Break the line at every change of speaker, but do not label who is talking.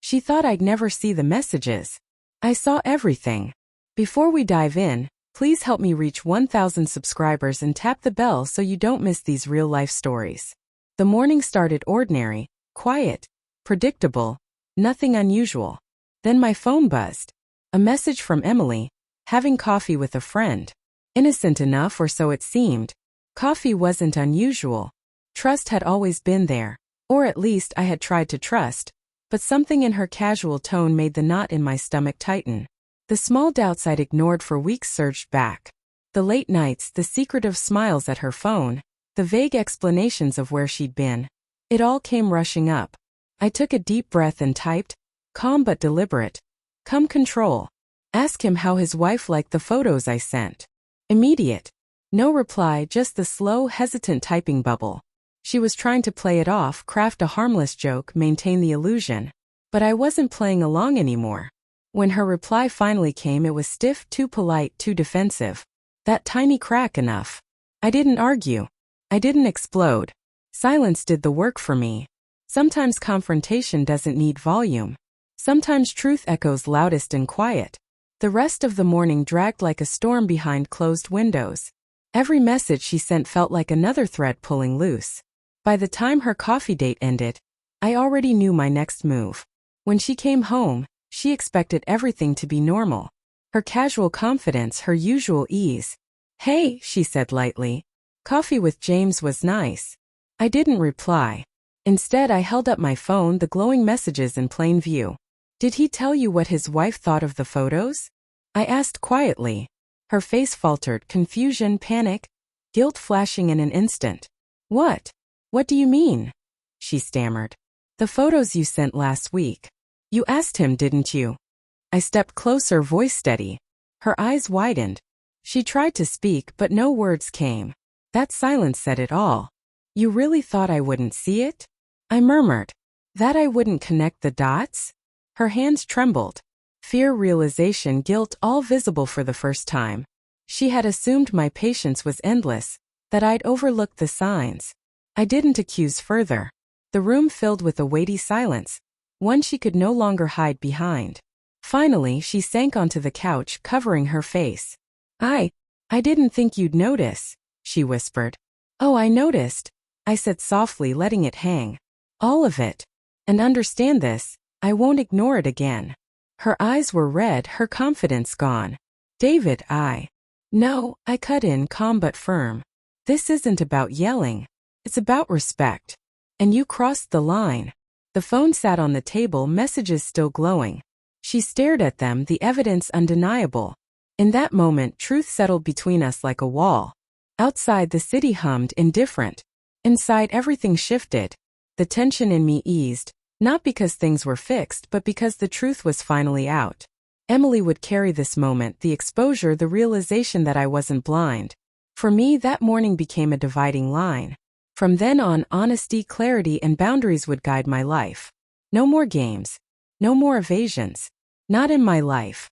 She thought I'd never see the messages. I saw everything. Before we dive in, please help me reach 1,000 subscribers and tap the bell so you don't miss these real-life stories. The morning started ordinary, quiet, predictable, nothing unusual. Then my phone buzzed. A message from Emily, having coffee with a friend. Innocent enough, or so it seemed. Coffee wasn't unusual. Trust had always been there, or at least I had tried to trust, but something in her casual tone made the knot in my stomach tighten. The small doubts I'd ignored for weeks surged back. The late nights, the secretive smiles at her phone, the vague explanations of where she'd been. It all came rushing up. I took a deep breath and typed, calm but deliberate. Come control. Ask him how his wife liked the photos I sent. Immediate. No reply, just the slow, hesitant typing bubble. She was trying to play it off, craft a harmless joke, maintain the illusion. But I wasn't playing along anymore. When her reply finally came, it was stiff, too polite, too defensive. That tiny crack enough. I didn't argue. I didn't explode. Silence did the work for me. Sometimes confrontation doesn't need volume. Sometimes truth echoes loudest in quiet. The rest of the morning dragged like a storm behind closed windows. Every message she sent felt like another thread pulling loose. By the time her coffee date ended, I already knew my next move. When she came home, she expected everything to be normal. Her casual confidence, her usual ease. Hey, she said lightly. Coffee with James was nice. I didn't reply. Instead, I held up my phone, the glowing messages in plain view. Did he tell you what his wife thought of the photos? I asked quietly. Her face faltered, confusion, panic, guilt flashing in an instant. What? What do you mean? She stammered. The photos you sent last week. You asked him, didn't you? I stepped closer, voice steady. Her eyes widened. She tried to speak, but no words came. That silence said it all. You really thought I wouldn't see it? I murmured. That I wouldn't connect the dots? Her hands trembled. Fear, realization, guilt, all visible for the first time. She had assumed my patience was endless, that I'd overlooked the signs. I didn't accuse further. The room filled with a weighty silence, one she could no longer hide behind. Finally, she sank onto the couch, covering her face. I didn't think you'd notice, she whispered. Oh, I noticed, I said softly, letting it hang. All of it. And understand this, I won't ignore it again. Her eyes were red, her confidence gone. David, No, I cut in, calm but firm. This isn't about yelling. It's about respect. And you crossed the line. The phone sat on the table, messages still glowing. She stared at them, the evidence undeniable. In that moment, truth settled between us like a wall. Outside, the city hummed, indifferent. Inside, everything shifted. The tension in me eased, not because things were fixed, but because the truth was finally out. Emily would carry this moment, the exposure, the realization that I wasn't blind. For me, that morning became a dividing line. From then on, honesty, clarity, and boundaries would guide my life. No more games. No more evasions. Not in my life.